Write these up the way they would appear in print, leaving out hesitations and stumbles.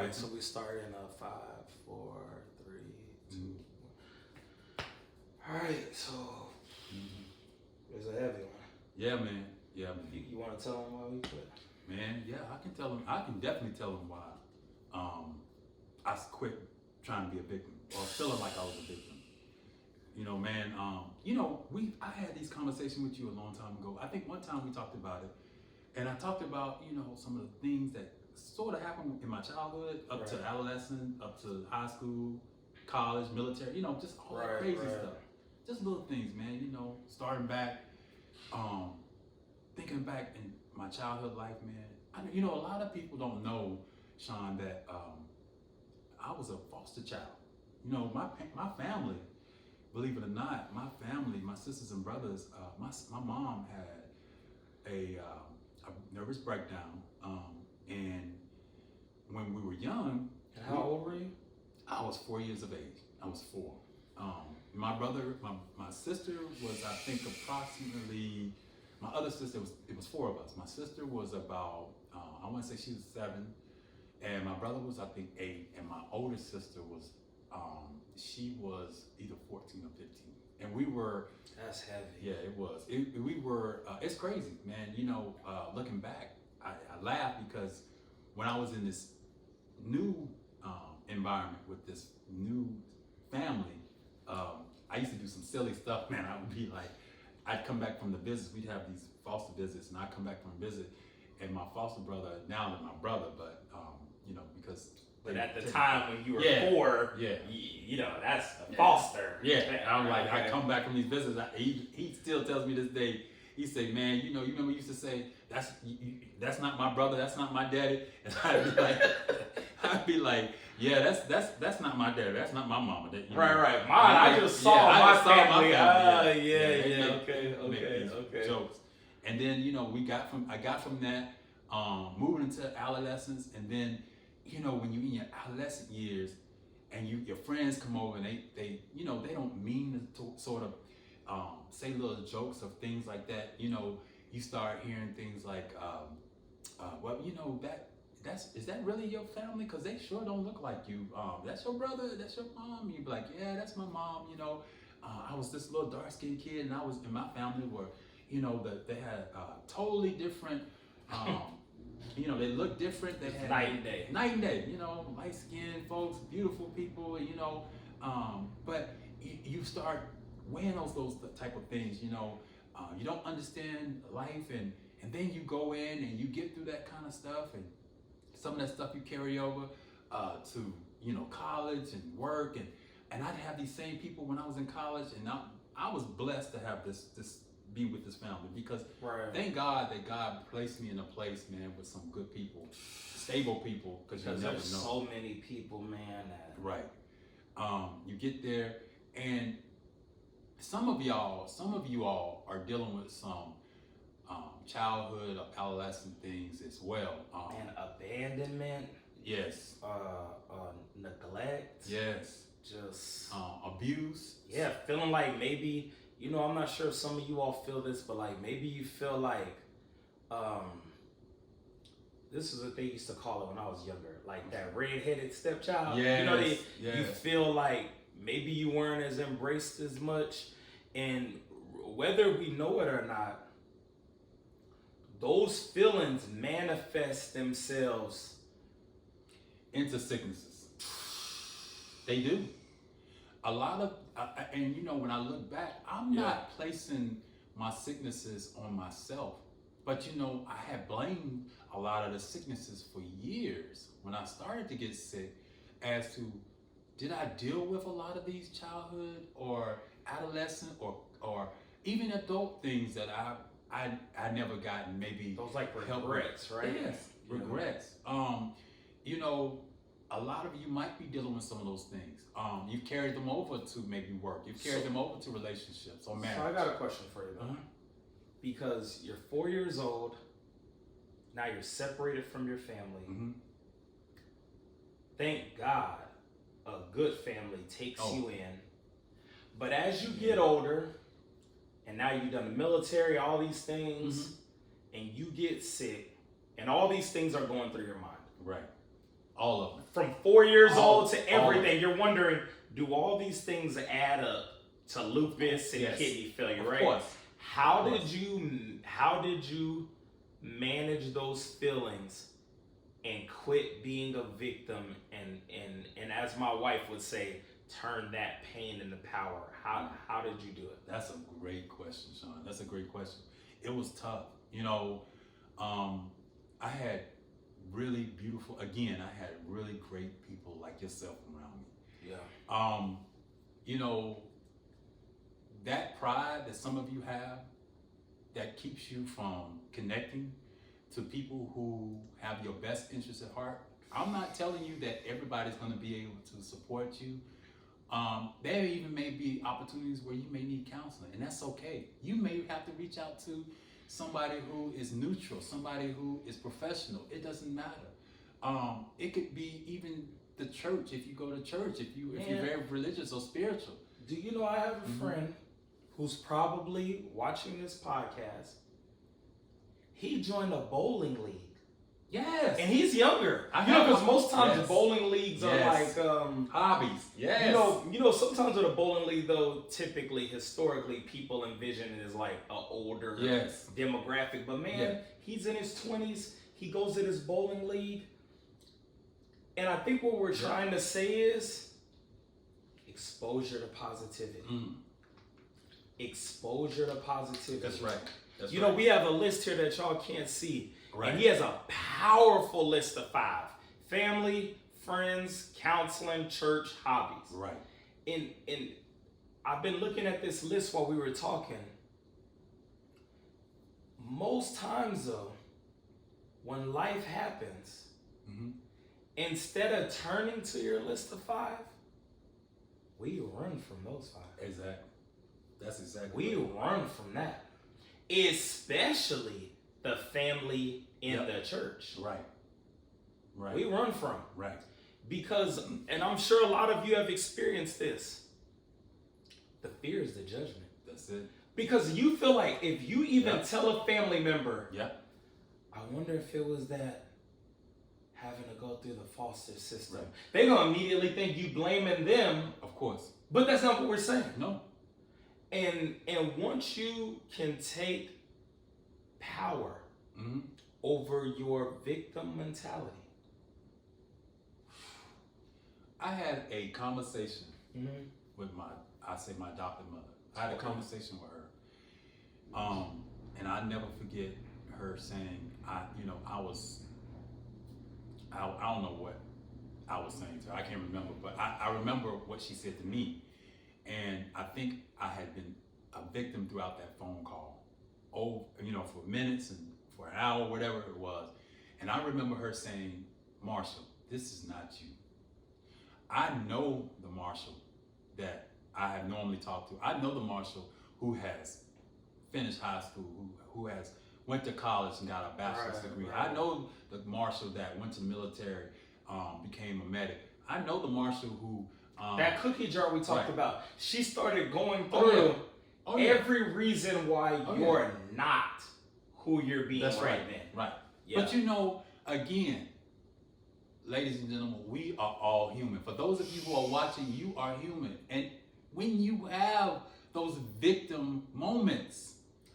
right, so we start in a 5, 4, 3, 2. All right, so it's a heavy one. Yeah, man. Yeah, man. You want to tell them why we quit? Man, yeah, I can tell them. I can definitely tell them why. I quit trying to be a victim or feeling like I was a victim. You know, man. I had these conversations with you a long time ago. I think one time we talked about it, and I talked about some of the things that sort of happened in my childhood, up to adolescence, up to high school, college, military. Just all that crazy stuff. Just little things, man. Starting back, thinking back in my childhood life, man. A lot of people don't know, Sean, that I was a foster child. My family, believe it or not, my sisters and brothers, my mom had a nervous breakdown, and when we were young. And how old were you? I was 4 years of age. I was 4. My sister was, I think, approximately. My other sister it was 4 of us. My sister was about, I want to say she was 7, and my brother was, I think, 8, and my older sister was, she was either 14 or 15, and we were. That's heavy. Yeah, it was. We were. It's crazy, man. Looking back, I laugh because when I was in this new environment with this new family, I used to do some silly stuff, man. I would be like, I'd come back from the visits. We'd have these foster visits, and I'd come back from a visit, and my foster brother, now they're my brother, but because. But at the time when you were 4, that's a foster. Yeah, I'm like, I come back from these visits. He still tells me this day. He say, man, you remember you used to say that's not my brother, that's not my daddy, and I'd be like, yeah, that's not my daddy, that's not my mama. Right. Mine, I just saw my family. Okay. Jokes, and then I got from that, moving into adolescence, and then when you're in your adolescent years, and your friends come over and they don't mean to sort of say little jokes of things like that. You start hearing things like, is that really your family? Because they sure don't look like you. That's your brother, that's your mom. You be like, yeah, that's my mom. I was this little dark skinned kid, and I was in my family where, they had totally different. They look different. They had night and day. Night and day. Light skinned folks, beautiful people. But you start weighing those type of things. You don't understand life, and then you go in and you get through that kind of stuff, and some of that stuff you carry over to college and work, and I'd have these same people when I was in college, and I was blessed to have this be with this family, because thank God that God placed me in a place, man, with some good people, stable people, because you never know. There's so many people, man. Right. You get there, and some of you all are dealing with some childhood or adolescent things as well. And abandonment. Yes. Neglect. Yes. Just abuse. Yeah, feeling like maybe, I'm not sure if some of you all feel this, but like maybe you feel like this is what they used to call it when I was younger, like that red-headed stepchild. Yes. You feel like maybe you weren't as embraced as much, and whether we know it or not, those feelings manifest themselves into sicknesses. They do. A lot of, and when I look back, I'm not placing my sicknesses on myself, but I had blamed a lot of the sicknesses for years when I started to get sick, as to, did I deal with a lot of these childhood or adolescent or even adult things that I never gotten, maybe those like regrets, right? Yes, regrets. A lot of you might be dealing with some of those things. You've carried them over to maybe work. You've carried them over to relationships or marriage. So I got a question for you though. Because you're 4 years old, now you're separated from your family. Thank God a good family takes you in. But as you get older, and now you've done the military, all these things, and you get sick, and all these things are going through your mind. Right. All of them. From 4 years All- old to all of everything. You're wondering, do all these things add up to lupus and Yes. kidney failure, Of right? course. How Of did course. you manage those feelings and quit being a victim and as my wife would say, turn that pain into power? How did you do it? That's a great question, Sean. That's a great question. It was tough. You know, I had really beautiful, again, I had really great people like yourself around me. Yeah. You know, that pride that some of you have that keeps you from connecting to people who have your best interests at heart. I'm not telling you that everybody's going to be able to support you. There even may be opportunities where you may need counseling, and that's okay. You may have to reach out to somebody who is neutral, somebody who is professional. It doesn't matter. It could be even the church, if you go to church, if you're very religious or spiritual. Do you know I have a friend who's probably watching this podcast? He joined a bowling league. Yes. And he's younger. I You know, have- because most times yes. bowling leagues are Yes. like Hobbies. Yes. you know, sometimes with a bowling league though, typically, historically, people envision it as like an older Yes. demographic. But man, Yeah. he's in his 20s. He goes to this bowling league. And I think what we're trying to say is exposure to positivity. Exposure to positivity. That's right. That's You right. know, we have a list here that y'all can't see. Right. And he has a powerful list of 5. Family, friends, counseling, church, hobbies. Right. And I've been looking at this list while we were talking. Most times though, when life happens, instead of turning to your list of 5, we run from those 5. Exactly. That's exactly. We run from that. Especially the family in the church. Right. Right. We run from. Right. Because, and I'm sure a lot of you have experienced this, the fear is the judgment. That's it. Because you feel like if you even tell a family member, Yeah. I wonder if it was that having to go through the foster system, Right. they're going to immediately think you blaming them. Of course. But that's not what we're saying. No. And once you can take power over your victim mentality. I had a conversation with my adopted mother. I had a conversation with her. And I never forget her saying, I don't know what I was saying to her. I can't remember, but I remember what she said to me. And I think I had been a victim throughout that phone call. For minutes and for an hour, whatever it was. And I remember her saying, Marshall, this is not you. I know the Marshall that I have normally talked to. I know the Marshall who has finished high school, who has went to college and got a bachelor's degree. Right. I know the Marshall that went to the military, became a medic. I know the Marshall who... that cookie jar we talked about, she started going Oh, through yeah. Oh, yeah. every reason why you're not who you're being That's right. then. Right. Yeah. But again, ladies and gentlemen, we are all human. For those of you who are watching, you are human. And when you have those victim moments,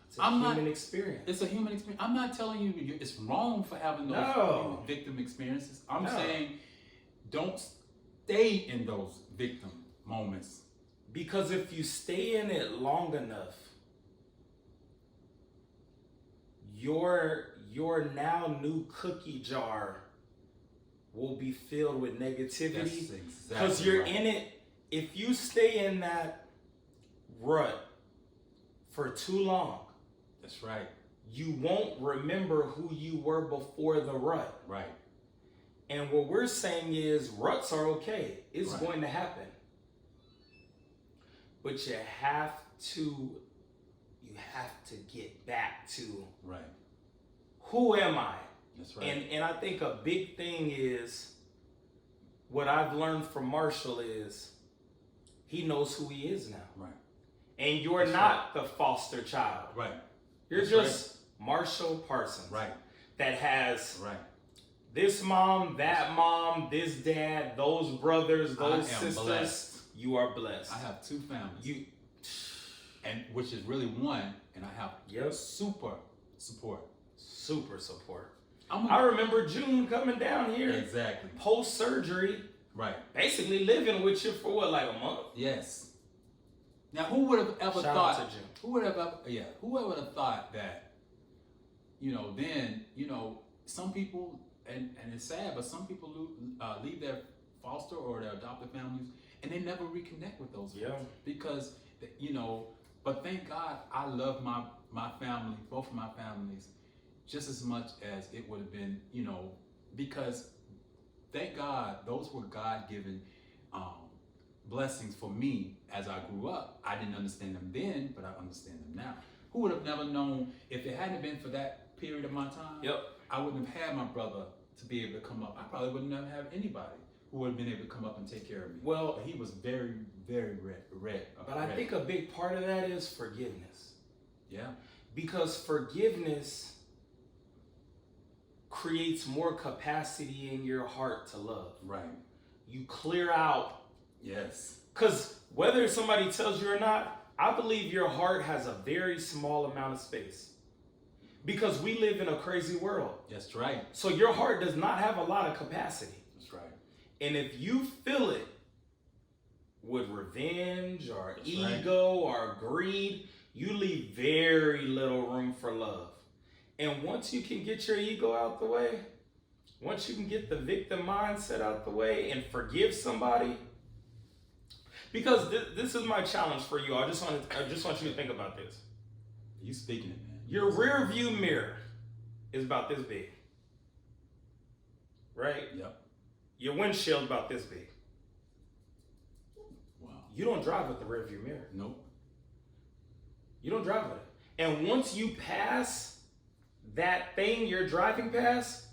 It's a human experience. It's a human experience. I'm not telling you it's wrong for having those victim experiences. I'm saying don't stay in those victim moments. Because if you stay in it long enough, your now new cookie jar will be filled with negativity. Because you're in it. If you stay in that rut for too long, that's right. You won't remember who you were before the rut. Right. And what we're saying is ruts are okay. It's going to happen. But you have to get back to who am I? That's right. And I think a big thing is what I've learned from Marshall is he knows who he is now. Right. And you're not the foster child. Right. You're just Marshall Parsons. Right. That has this mom, that mom, this dad, those brothers, those I am sisters. blessed. You are blessed. I have 2 families. You, And which is really one, and I have Yep. super support. super support. I'm I remember June coming down here exactly post surgery, right. basically living with you for what, like a month? Yes. Now, who would have ever Shout thought? out to June. Who would have ever? Yeah. Who would have thought that? Then some people, and it's sad, but some people leave their foster or their adopted families, and they never reconnect with those Yeah. folks because But thank God, I love my family, both of my families, just as much as it would have been, because thank God those were God-given blessings for me as I grew up. I didn't understand them then, but I understand them now. Who would have never known if it hadn't been for that period of my time? Yep. I wouldn't have had my brother to be able to come up. I probably wouldn't have had anybody who would have been able to come up and take care of me. Well, But he was very, very red. but I think a big part of that is forgiveness. Yeah. Because forgiveness creates more capacity in your heart to love. Right. You clear out, Yes. because whether somebody tells you or not, I believe your heart has a very small amount of space. Because we live in a crazy world. That's right. So your heart does not have a lot of capacity. That's right. And if you fill it with revenge or That's ego or greed, you leave very little room for love. And once you can get your ego out the way, once you can get the victim mindset out the way and forgive somebody, because this is my challenge for you. I just want you to think about this. You speaking it, man. Your rear view mirror is about this big, right? Yep. Your windshield about this big. Wow. You don't drive with the rear view mirror. Nope. You don't drive with it. And once you pass that thing you're driving past,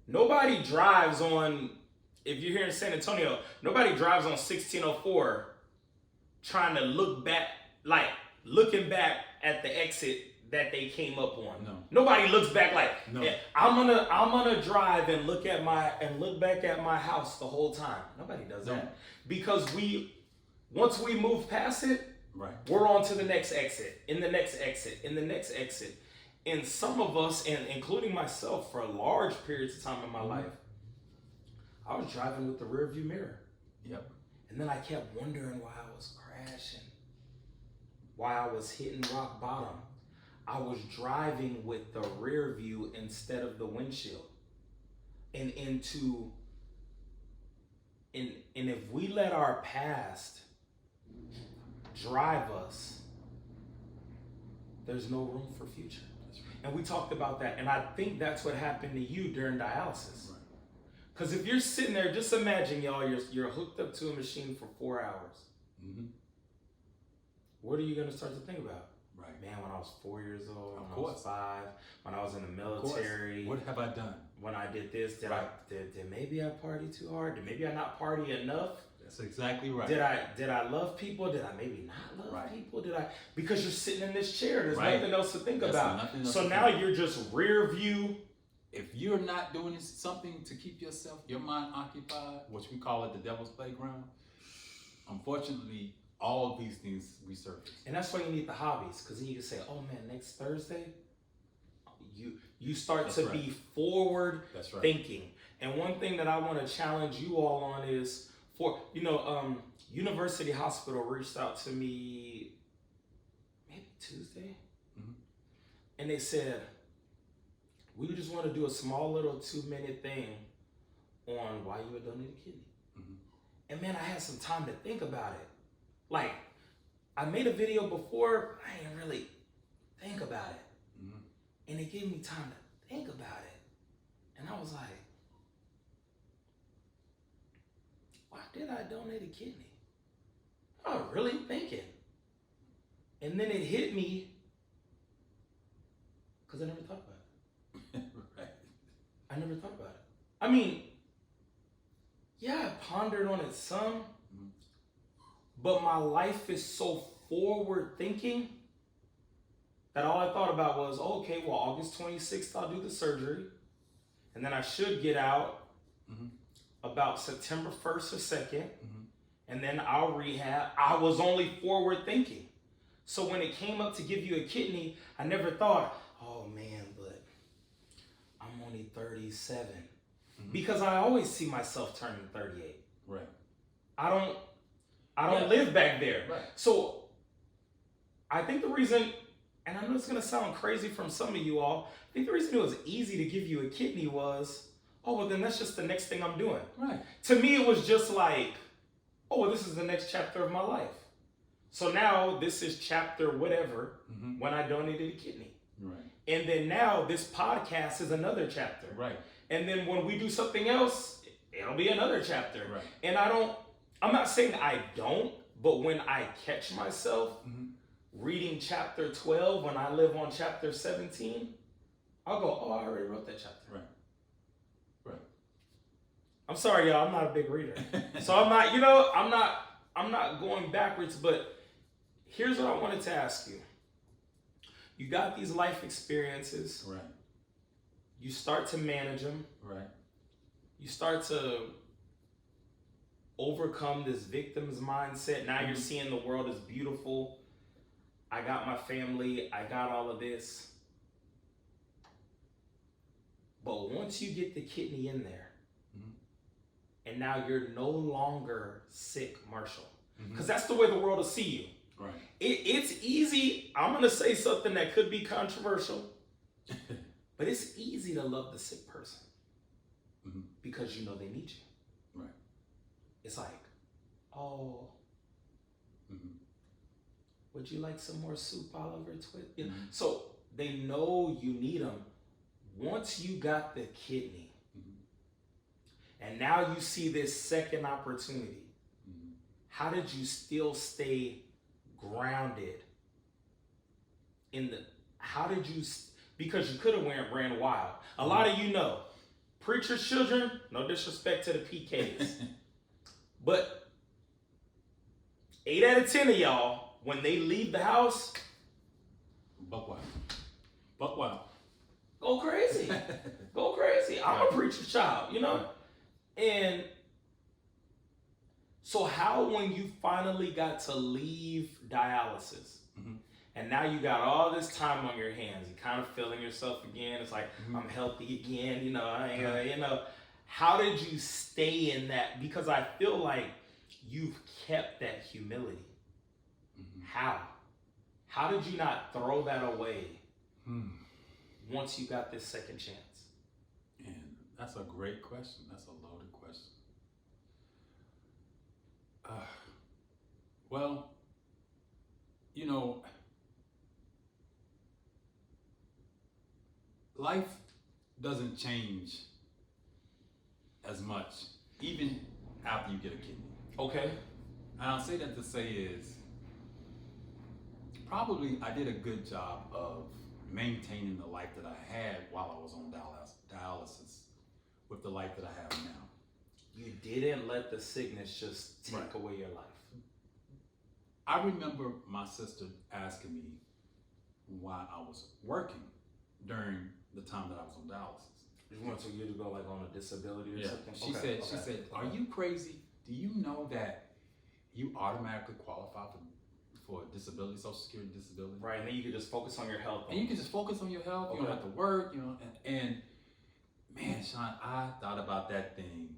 nobody drives on, if you're here in San Antonio, nobody drives on 1604 trying to look back, like looking back at the exit that they came up on. No. Nobody looks back like, No. yeah, I'm gonna drive and look back at my house the whole time. Nobody does No. that. Because once we move past it, Right. we're on to the next exit, in the next exit, in the next exit. And some of us, and including myself, for large periods of time in my life, I was driving with the rear view mirror. Yep. And then I kept wondering why I was crashing, why I was hitting rock bottom. I was driving with the rear view instead of the windshield. And if we let our past drive us, there's no room for future. That's right. And we talked about that. And I think that's what happened to you during dialysis. Right. Because if you're sitting there, just imagine, y'all, you're hooked up to a machine for 4 hours. Mm-hmm. What are you going to start to think about? Right. Man, when I was 4 years old, Of when I course. was 5, when I was in the Of course. military, What have I done? when I did this, did Right. did maybe I party too hard? Did maybe I not party enough? That's exactly right. Did I love people? Did I maybe not love Right. people? Because you're sitting in this chair, there's Right. nothing else to think That's about. nothing else So to now think. you're just rear view. If you're not doing something to keep your mind occupied, which we call it the devil's playground, unfortunately, all of these things resurface. And that's why you need the hobbies, because then you can say, oh man, next Thursday, you start That's to right. be forward That's right. thinking. And one thing that I want to challenge you all on is University Hospital reached out to me maybe Tuesday, Mhm. and they said, we just want to do a small little 2-minute thing on why you would donate a kidney. Mhm. And man, I had some time to think about it. Like, I made a video before, I didn't really think about it. Mhm. And it gave me time to think about it. And I was like, why did I donate a kidney? I was really thinking. And then it hit me because I never thought about it. Right. I never thought about it. I mean, yeah, I pondered on it some, but my life is so forward thinking that all I thought about was, okay, well, August 26th, I'll do the surgery. and then I should get out Mm-hmm. about September 1st or 2nd, Mm-hmm. and then I'll rehab. I was only forward thinking. So when it came up to give you a kidney, I never thought, oh man, but I'm only 37. Mm-hmm. Because I always see myself turning 38. Right. I don't live back there. Right. So I think the reason, and I know it's gonna sound crazy from some of you all, I think the reason it was easy to give you a kidney was, oh, well then that's just the next thing I'm doing. Right. To me, it was just like, oh, well, this is the next chapter of my life. So now this is chapter whatever Mm-hmm. when I donated a kidney. Right. And then now this podcast is another chapter. Right. And then when we do something else, it'll be another chapter. Right. And I'm not saying I don't, but when I catch myself Mm-hmm. reading chapter 12 when I live on chapter 17, I'll go, oh, I already wrote that chapter. Right. Right. I'm sorry, y'all, I'm not a big reader. So I'm not going backwards, but here's what I wanted to ask you. You got these life experiences. Right. You start to manage them. Right. You start to overcome this victim's mindset. Now you're seeing the world as beautiful. I got my family. I got all of this. But once you get the kidney in there, and now you're no longer sick, Marshall, because that's the way the world will see you. Right. It's easy. I'm going to say something that could be controversial, but it's easy to love the sick person because you know they need you. Right. It's like, oh, would you like some more soup, Oliver Twist? You know? So they know you need them. Once you got the kidney, and now you see this second opportunity, how did you still stay grounded because you could have ran wild. A lot of you know, preacher's children, no disrespect to the PKs, but 8 out of 10 of y'all, when they leave the house, Buck wild. Go crazy. Go crazy. I'm a preacher's child, you know? And so how, when you finally got to leave dialysis, and now you got all this time on your hands, you're kind of feeling yourself again, it's like, I'm healthy again, you know, how did you stay in that? Because I feel like you've kept that humility. How did you not throw that away once you got this second chance? And that's a great question. That's a loaded question. Well, you know, life doesn't change as much, even after you get a kidney. Okay. And I'll say that to say is, probably I did a good job of maintaining the life that I had while I was on dialysis with the life that I have now. You didn't let the sickness just take away your life. I remember my sister asking me why I was working during the time that I was on dialysis. You went 2 years ago, like on a disability or something? She said, are you crazy? Do you know that you automatically qualify for disability, Social Security disability? Right, and then you can just focus on your health. And you can just focus on your health. You don't have to work, you know. And man, Sean, I thought about that thing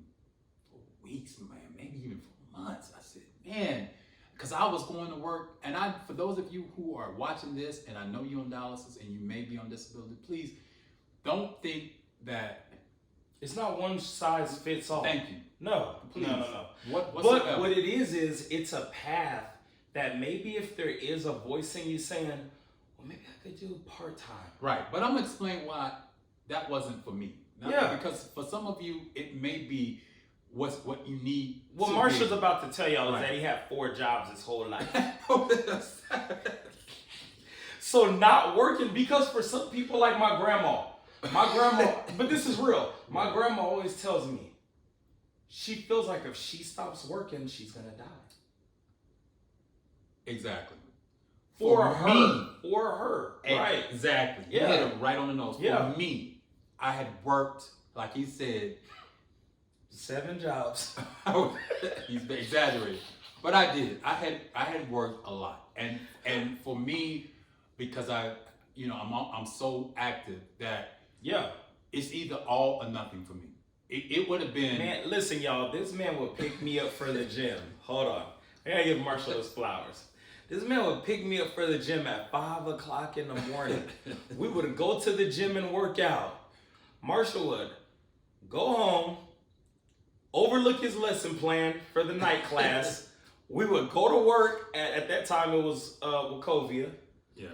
for weeks, man, maybe even for months. I said, man, because I was going to work, and for those of you who are watching this, and I know you're on dialysis and you may be on disability, please don't think that it's not one size fits all. Thank you. No, please. No. What it is it's a path that maybe if there is a voice in you saying, well, maybe I could do part-time. Right, but I'm gonna explain why that wasn't for me. Because for some of you, it may be what you need. What Marshall's about to tell y'all is that he had 4 jobs his whole life. So not working, because for some people like my grandma, but this is real. My grandma always tells me, she feels like if she stops working, she's gonna die. Exactly. For her. Right. Exactly. Yeah. You hit it right on the nose. For me, I had worked like he said, 7 jobs. he's exaggerating, but I did. I had worked a lot, and for me, because I'm so active that Yeah. it's either all or nothing for me. It would have been. Man, listen, y'all. This man would pick me up for the gym. Hold on. I gotta give Marshall his flowers. This man would pick me up for the gym at 5 o'clock in the morning. We would go to the gym and work out. Marshall would go home, overlook his lesson plan for the night class. We would go to work. At that time, it was Wachovia. Yeah.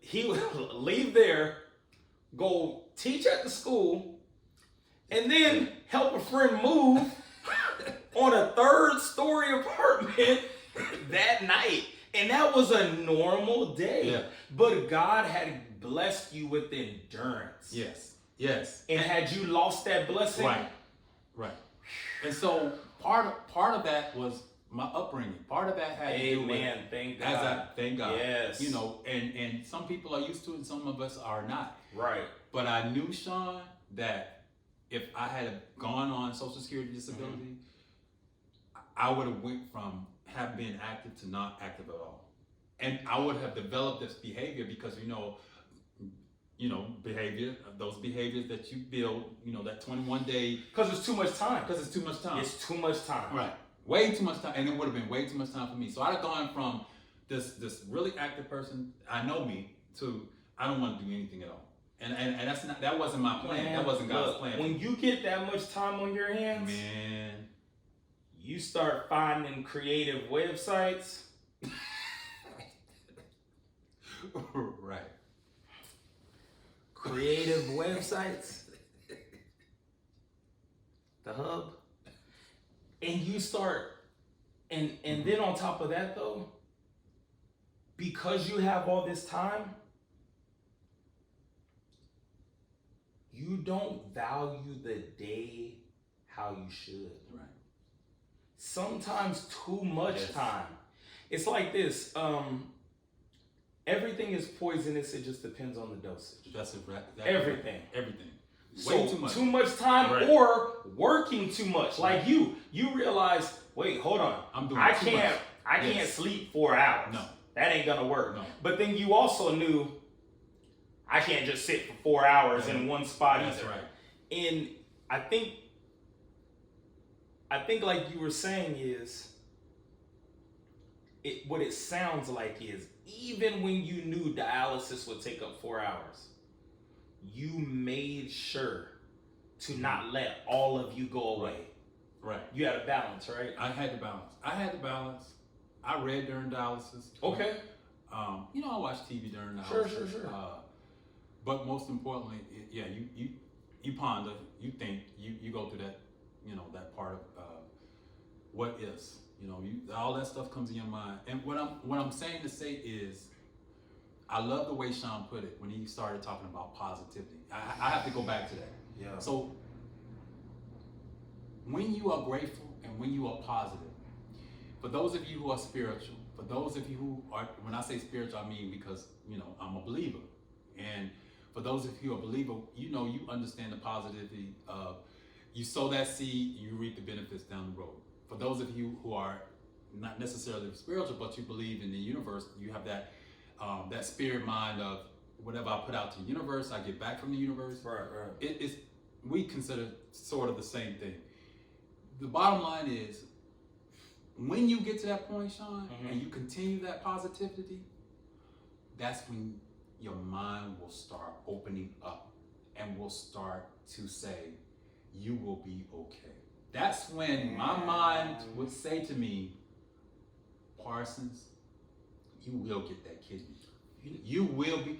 He would leave there, go teach at the school, and then help a friend move on a 3rd-story apartment that night. And that was a normal day. Yeah. But God had blessed you with endurance. Yes. And had you lost that blessing, Right. And so part of that was my upbringing. Part of that had to do with, amen. Thank God. thank God. Yes. And some people are used to it and some of us are not. Right. But I knew, Sean, that if I had gone on Social Security disability, I would have went from having been active to not active at all. And I would have developed this behavior because, behavior, those behaviors that you build, that 21 day. Because it's too much time. Because it's too much time. It's too much time. Right. Way too much time. And it would have been way too much time for me. So I'd have gone from this really active person, I know me, to I don't want to do anything at all. And that wasn't my plan. Man, that wasn't God's look, plan. When you get that much time on your hands, Man. you start finding creative websites. Right. Creative websites. The hub. And you start, and then on top of that though, because you have all this time, you don't value the day how you should. Right. Sometimes too much Yes. time. It's like this. Everything is poisonous. It just depends on the dosage. That's Everything. Everything. So Way too much. time Right. or working too much. Like you realize, wait, hold on. I'm doing I too can't much. I can't Yes. sleep 4 hours. No. That ain't gonna work. No. But then you also knew I can't just sit for 4 hours in one spot That's either. right. And I think like you were saying is what it sounds like is even when you knew dialysis would take up 4 hours, you made sure to not let all of you go away. Right. You had a balance, right? I had to balance. I read during dialysis. Okay. I watch TV during Sure. dialysis. But most importantly, you ponder, you think, you go through that, that part of what is. All that stuff comes in your mind. And what I'm saying to say is, I love the way Sean put it when he started talking about positivity. I have to go back to that. Yeah. So when you are grateful and when you are positive, for those of you who are spiritual, for those of you who are, when I say spiritual, I mean because, I'm a believer. And for those of you who are a believer, you understand the positivity of you sow that seed, you reap the benefits down the road. For those of you who are not necessarily spiritual, but you believe in the universe, you have that that spirit mind of whatever I put out to the universe, I get back from the universe. Right. We consider sort of the same thing. The bottom line is, when you get to that point, Sean, and you continue that positivity, that's when your mind will start opening up and will start to say, you will be okay. That's when my mind would say to me, Parsons, you will get that kidney. You will be.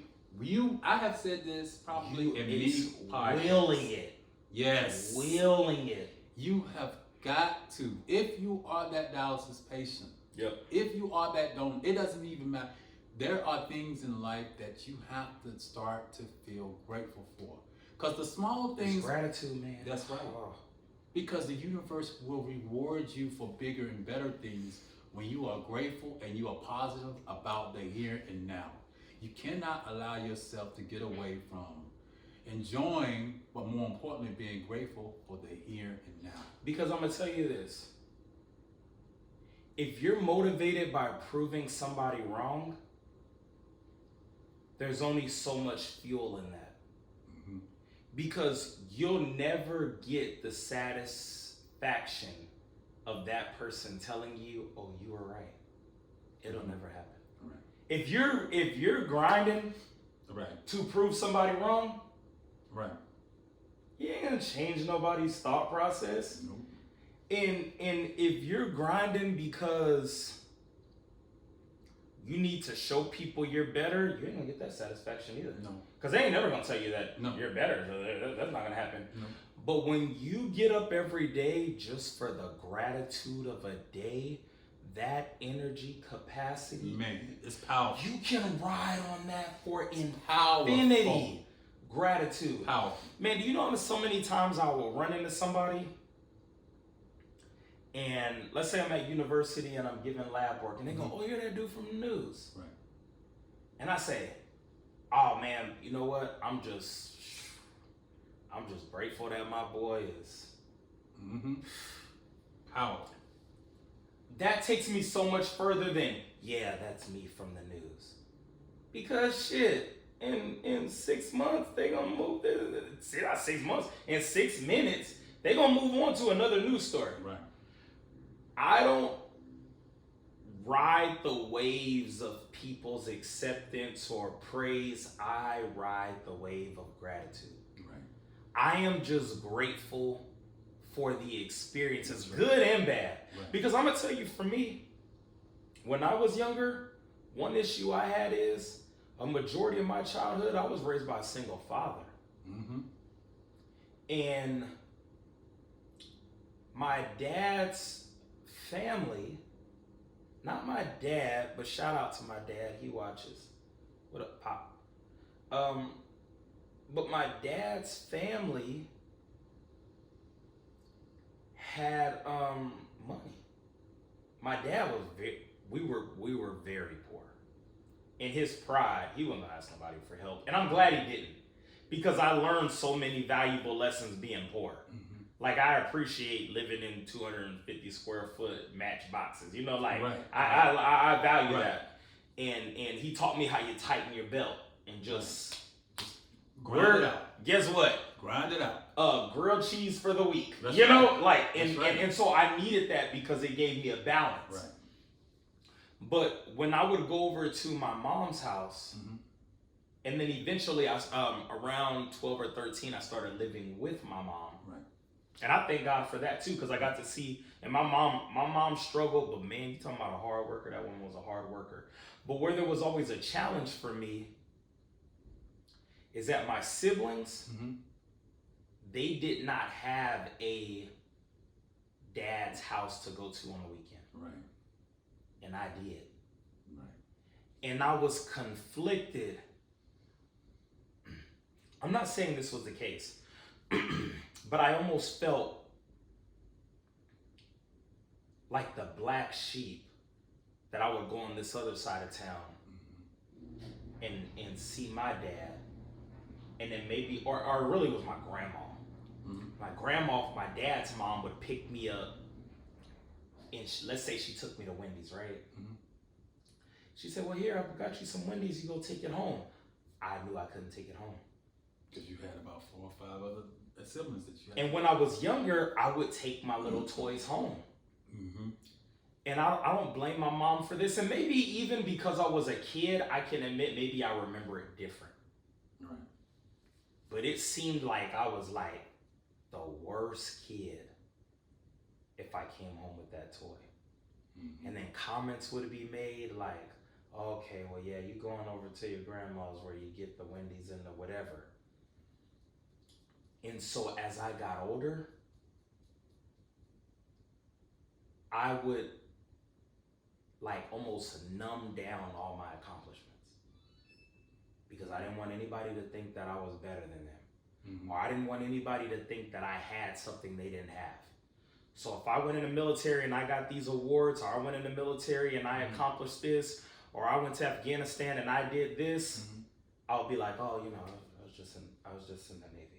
I have said this probably in many podcasts. Willing it. Yes. Willing it. You have got to. If you are that dialysis patient, Yep. if you are that donor, it doesn't even matter. There are things in life that you have to start to feel grateful for. Because the small things. It's gratitude, man. That's right. Oh. Because the universe will reward you for bigger and better things when you are grateful and you are positive about the here and now. You cannot allow yourself to get away from, enjoying, but more importantly, being grateful for the here and now. Because I'm gonna tell you this. If you're motivated by proving somebody wrong, there's only so much fuel in that. Mm-hmm. Because you'll never get the satisfaction of that person telling you, "Oh, you were right." It'll never happen. Right. If you're grinding Right. to prove somebody wrong, Right. you ain't gonna change nobody's thought process. Nope. And if you're grinding because you need to show people you're better, you ain't gonna get that satisfaction either. No. Because they ain't never gonna tell you that No. you're better. So that's not gonna happen. No. But when you get up every day just for the gratitude of a day, that energy capacity, Man, it's powerful. you can ride on that for Powerful. infinity. Gratitude. Powerful. Man, do you know so many times I will run into somebody and let's say I'm at university and I'm giving lab work and they go, "Oh, you're that dude from the news." Right. And I say, "Oh man, you know what? I'm just grateful that my boy is." Mm-hmm. Powerful. That takes me so much further than, "Yeah, that's me from the news." Because shit, in 6 months, they gonna move, not 6 months, in 6 minutes, they gonna move on to another news story. Right. I don't ride the waves of people's acceptance or praise. I ride the wave of gratitude. Right. I am just grateful for the experiences, That's right. good and bad. Right. Because I'm gonna tell you, for me, when I was younger, one issue I had is a majority of my childhood, I was raised by a single father. Mm-hmm. And my dad's family, not my dad, but shout out to my dad, he watches. What up, Pop? But my dad's family had money. My dad was we were very poor. In his pride, he wasn't gonna ask nobody for help. And I'm glad he didn't. Because I learned so many valuable lessons being poor. Mm-hmm. Like, I appreciate living in 250 square foot matchboxes. You know, like, Right. I value Right. that. And he taught me how you tighten your belt and just Grind it out. Guess what? Grind it out. Grilled cheese for the week. That's you know, right. like, That's right. and so I needed that because it gave me a balance. Right. But when I would go over to my mom's house, Mm-hmm. and then eventually, around 12 or 13, I started living with my mom. Right. And I thank God for that too, because I got to see, and my mom struggled, but man, you talking about a hard worker, that woman was a hard worker. But where there was always a challenge for me is that my siblings, Mm-hmm. they did not have a dad's house to go to on the weekend. Right. And I did. Right. And I was conflicted. I'm not saying this was the case, but I almost felt like the black sheep that I would go on this other side of town and see my dad. And then maybe, or it really was my grandma. Mm-hmm. My grandma, my dad's mom, would pick me up, and let's say she took me to Wendy's, right? Mm-hmm. She said, "Well, here, I got you some Wendy's, you go take it home." I knew I couldn't take it home. Because you had about 4 or 5 other siblings that you had. And when I was younger, I would take my little toys home. Mm-hmm. And I don't blame my mom for this. And maybe even because I was a kid, I can admit maybe I remember it different. Right. But it seemed like I was like the worst kid if I came home with that toy. Mm-hmm. And then comments would be made like, "Okay, well, yeah, you going over to your grandma's where you get the Wendy's and the whatever." And so as I got older, I would like almost numb down all my accomplishments because I didn't want anybody to think that I was better than them. Mm-hmm. Or I didn't want anybody to think that I had something they didn't have. So if I went in the military and I got these awards, or I went in the military and I accomplished this, or I went to Afghanistan and I did this, Mm-hmm. I'll be like, "Oh, you know, I I was just in the Navy.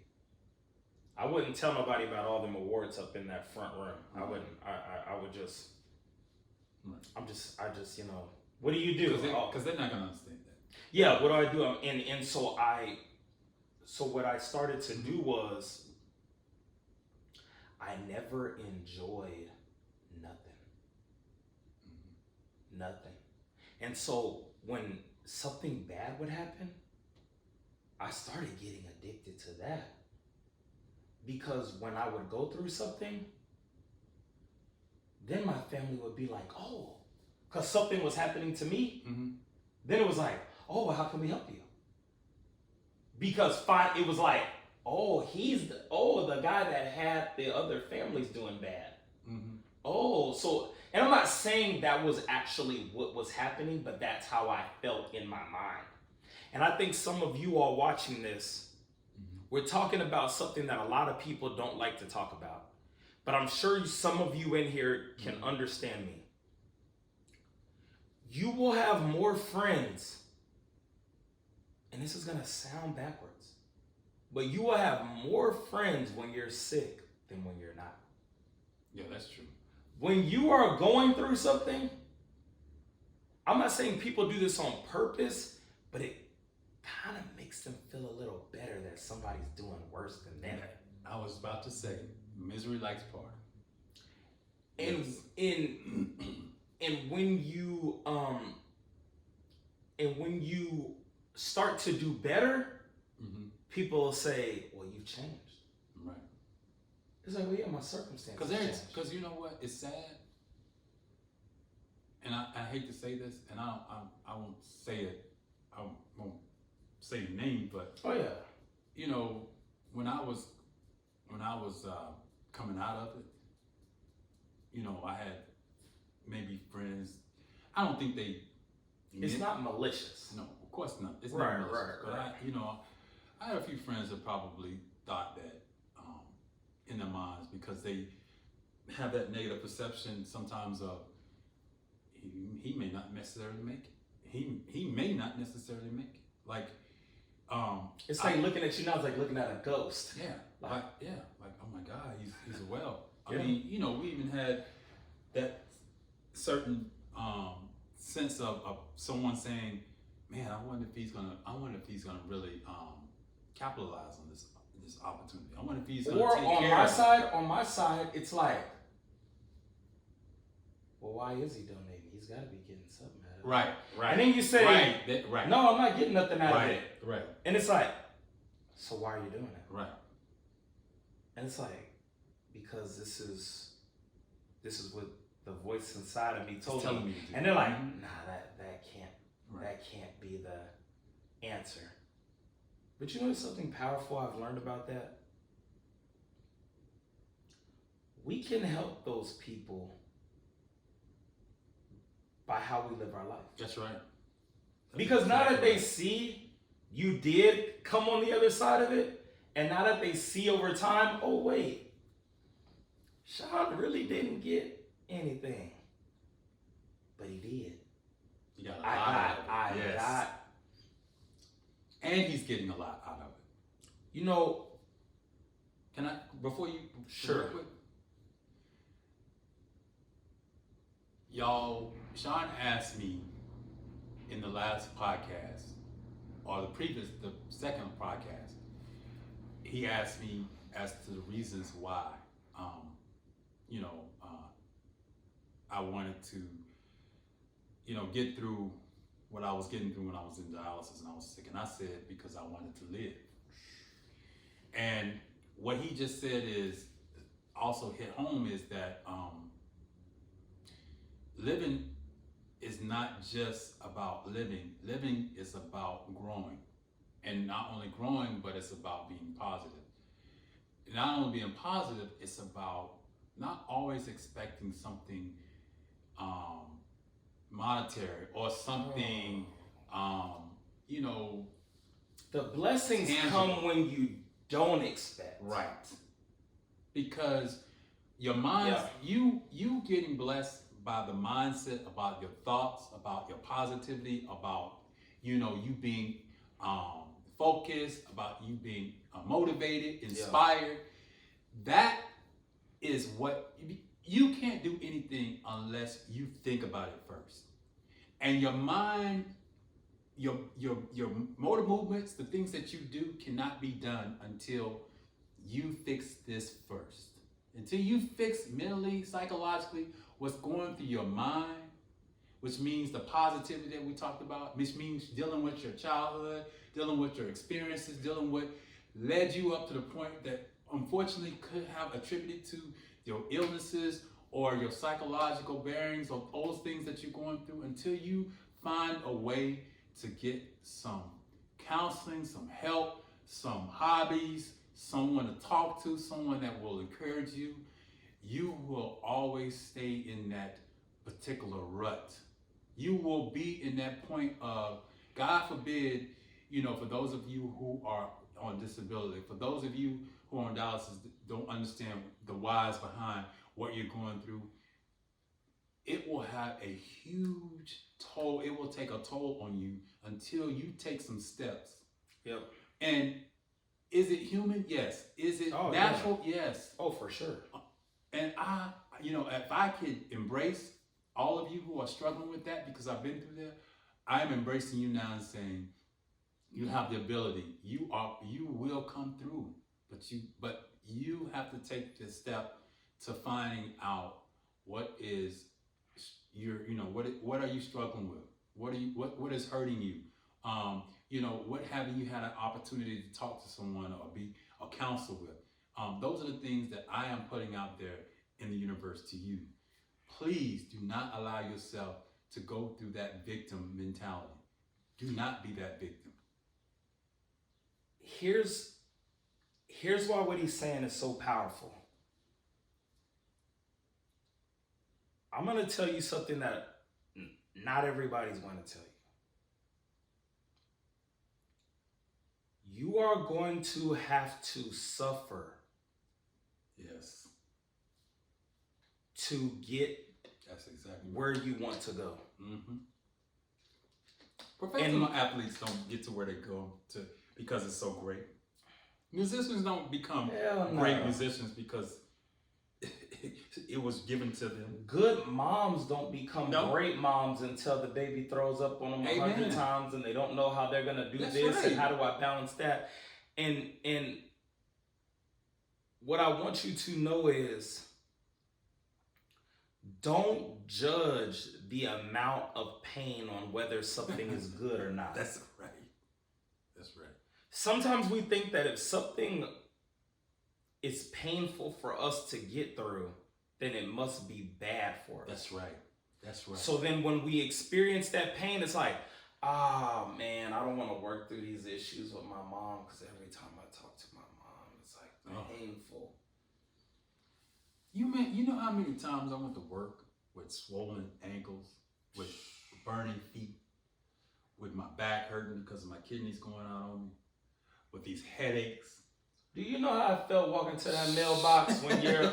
I wouldn't tell nobody about all them awards up in that front room. I wouldn't. I would just. Right. I just, what do you do? Because they're not gonna understand that. Yeah, what do I do? So what I started to do was, I never enjoyed nothing. Nothing. And so when something bad would happen, I started getting addicted to that. Because when I would go through something, then my family would be like, oh, because something was happening to me. Mm-hmm. Then it was like, oh, well, how can we help you? Because it was like, oh, the guy that had the other families doing bad. Mm-hmm. Oh, so, and I'm not saying that was actually what was happening, but that's how I felt in my mind. And I think some of you are watching this. We're talking about something that a lot of people don't like to talk about. But I'm sure some of you in here can understand me. You will have more friends, and this is going to sound backwards, but you will have more friends when you're sick than when you're not. Yeah, that's true. When you are going through something, I'm not saying people do this on purpose, but it kind of makes them feel a little better that somebody's doing worse than them. I was about to say, misery likes party. And when you start to do better, people will say, well, you've changed. Right. It's like, well, yeah, my circumstances changed. Because you know what? It's sad. And I hate to say this, and I won't say it. I won't say your name, but oh yeah, when I was coming out of it, I had maybe friends. I don't think they. It's not malicious. No, of course not. It's right, not malicious. Right. But I had a few friends that probably thought that in their minds, because they have that negative perception sometimes of he may not necessarily make it. He may not necessarily make it. Like it's like looking at you now. It's like looking at a ghost. Yeah, like oh my God, he's well. Yeah. I mean, we even had that certain sense of someone saying, "Man, I wonder if he's gonna really capitalize on this opportunity. I wonder if he's gonna take care of it." On my side, it's like, well, why is he donating? He's got to be getting something out of it. Right. And then you say, right. No, I'm not getting nothing out of it. Right. And it's like, so why are you doing it? Right. And it's like, because this is what the voice inside of me told me. And they're like, nah, that can't be the answer. But you know something powerful I've learned about that? We can help those people by how we live our life. That's right. Because now that they see you did come on the other side of it, and now that they see over time, oh wait, Sean really didn't get anything, but he did. He got a lot out of it. Yes. And he's getting a lot out of it. Can I, before you, sure. Real quick? Y'all, Sean asked me in the last podcast, or the second podcast, he asked me as to the reasons why, I wanted to, get through what I was getting through when I was in dialysis and I was sick. And I said, because I wanted to live. And what he just said is also hit home, is that living is not just about living. Living is about growing. And not only growing, but it's about being positive. Not only being positive, it's about not always expecting something monetary or something, the blessings tangible. Come when you don't expect. Right. Because your mind, you getting blessed by the mindset, about your thoughts, about your positivity, about, you being focused, about you being motivated, inspired. That is what you can't do anything unless you think about it first. And your mind, your motor movements, the things that you do cannot be done until you fix this first. Until you fix mentally, psychologically what's going through your mind, which means the positivity that we talked about, which means dealing with your childhood, dealing with your experiences, dealing with led you up to the point that unfortunately could have attributed to your illnesses or your psychological bearings or those things that you're going through, until you find a way to get some counseling, some help, some hobbies, someone to talk to, someone that will encourage you, you will always stay in that particular rut. You will be in that point of, God forbid, for those of you who are on disability, for those of you who are on dialysis, don't understand the whys behind what you're going through, it will have a huge toll. It will take a toll on you until you take some steps. Yep. And is it human? Yes. Is it natural? Yeah. Yes. Oh, for sure. And if I could embrace all of you who are struggling with that, because I've been through that, I'm embracing you now and saying, you have the ability. You will come through, but you have to take the step to finding out what is what are you struggling with? What is hurting you? What haven't you had an opportunity to talk to someone or be a counsel with? Those are the things that I am putting out there in the universe to you. Please do not allow yourself to go through that victim mentality. Do not be that victim. Here's why what he's saying is so powerful. I'm going to tell you something that not everybody's going to tell you. You are going to have to suffer. Yes. To get that's exactly where you want to go. Mm-hmm. Professional athletes don't get to where they go to because it's so great. Musicians don't become great musicians because it was given to them. Good moms don't become great moms until the baby throws up on them 100 times and they don't know how they're going to do this and how do I balance that. And what I want you to know is, don't judge the amount of pain on whether something is good or not. That's right. That's right. Sometimes we think that if something is painful for us to get through, then it must be bad for us. That's right. That's right. So then when we experience that pain, it's like, man, I don't want to work through these issues with my mom because every time I talk to my mom, it's like painful. You know how many times I went to work with swollen ankles, with burning feet, with my back hurting because of my kidneys going out on me, with these headaches. Do you know how I felt walking to that mailbox when you're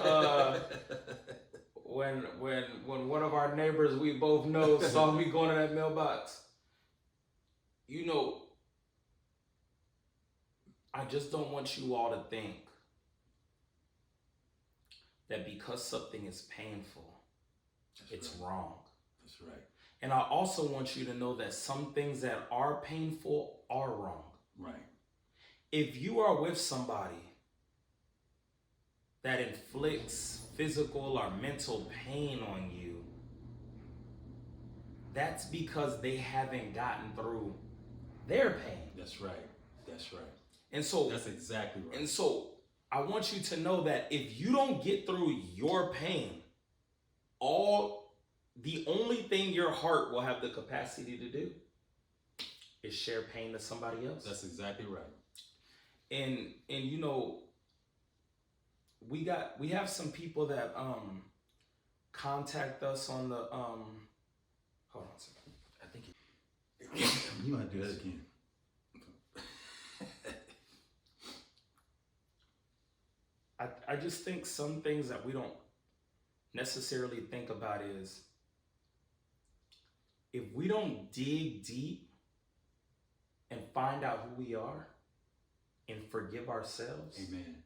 when one of our neighbors we both know saw me going to that mailbox? I just don't want you all to think that because something is painful, it's wrong. That's right. And I also want you to know that some things that are painful are wrong. Right. If you are with somebody that inflicts physical or mental pain on you, that's because they haven't gotten through their pain. That's right. That's right. And so that's exactly right. And so I want you to know that if you don't get through your pain, the only thing your heart will have the capacity to do is share pain to somebody else. That's exactly right. And we have some people that contact us on the hold on a second. I think you want to do that again. I just think some things that we don't necessarily think about is, if we don't dig deep and find out who we are and forgive ourselves, Amen.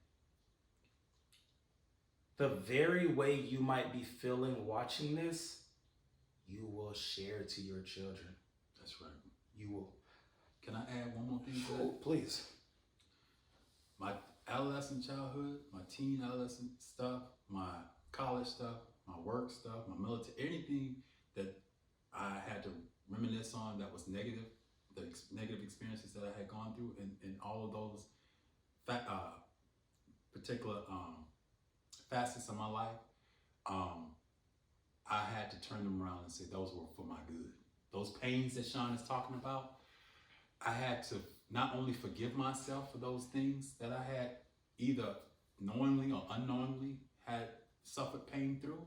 the very way you might be feeling watching this, you will share to your children. That's right. You will. Can I add one more thing to that? Oh, please. My adolescent childhood, my teen adolescent stuff, my college stuff, my work stuff, my military, anything that I had to reminisce on that was negative, the negative experiences that I had gone through, and all of those particular facets of my life, I had to turn them around and say those were for my good. Those pains that Sean is talking about, I had to not only forgive myself for those things that I had either knowingly or unknowingly had suffered pain through.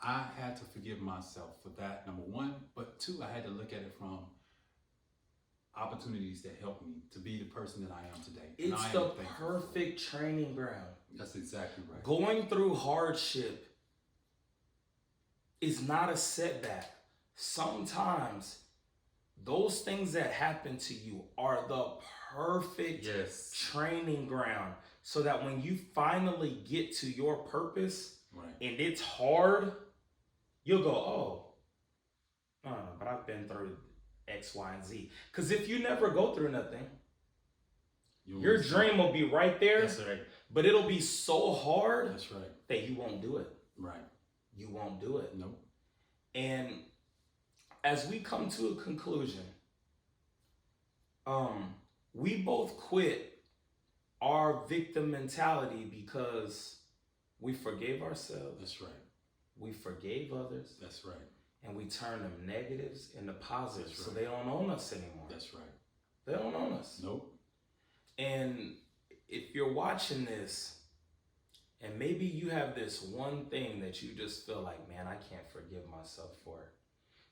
I had to forgive myself for that, number one. But two, I had to look at it from opportunities that helped me to be the person that I am today. It's the perfect training ground. That's exactly right. Going through hardship is not a setback. Sometimes those things that happen to you are the perfect training ground so that when you finally get to your purpose and it's hard, you'll go, but I've been through X, Y, and Z. Because if you never go through nothing, your dream will be right there. That's right. But it'll be so hard That's right. that you won't do it. Right. You won't do it. Nope. And as we come to a conclusion, we both quit our victim mentality because we forgave ourselves. That's right. We forgave others. That's right. And we turned them negatives into positives. That's So right. they don't own us anymore. That's right. They don't own us. Nope. And if you're watching this and maybe you have this one thing that you just feel like, man, I can't forgive myself for it,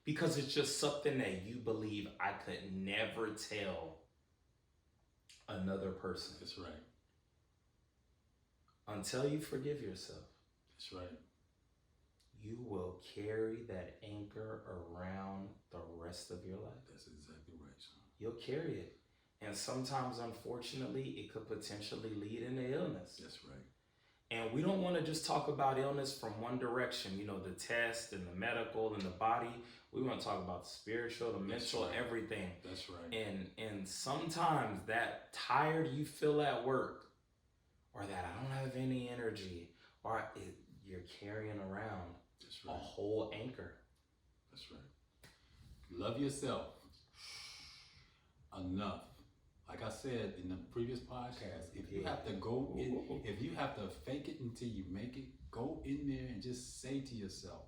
because it's just something that you believe I could never tell another person. That's right. Until you forgive yourself. That's right. You will carry that anchor around the rest of your life. That's exactly right, Sean. You'll carry it. And sometimes, unfortunately, it could potentially lead into illness. That's right. And we don't want to just talk about illness from one direction, you know, the test and the medical and the body. We want to talk about the spiritual, the mental, everything. That's right. And sometimes that tired you feel at work, or that I don't have any energy, or you're carrying around a whole anchor. That's right. Love yourself enough. Like I said in the previous podcast, if you have to go in, if you have to fake it until you make it, go in there and just say to yourself,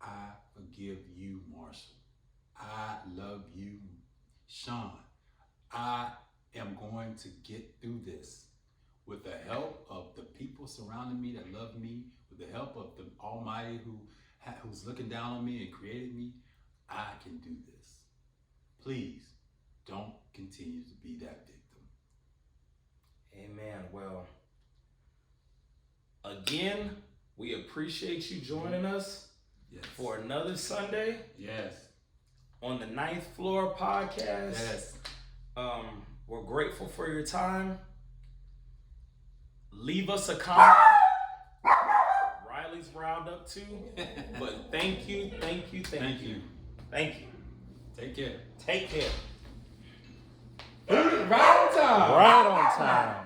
I forgive you, Marshall. I love you, Sean. I am going to get through this with the help of the people surrounding me that love me, with the help of the Almighty who's looking down on me and created me. I can do this. Please don't continue to be that victim. Amen. Well, again, we appreciate you joining us for another Sunday. Yes. On the Ninth Floor podcast. Yes. We're grateful for your time. Leave us a comment. Riley's riled up too. But thank you. Thank you. Thank you. Take care. Take care. Right on time. Right on time.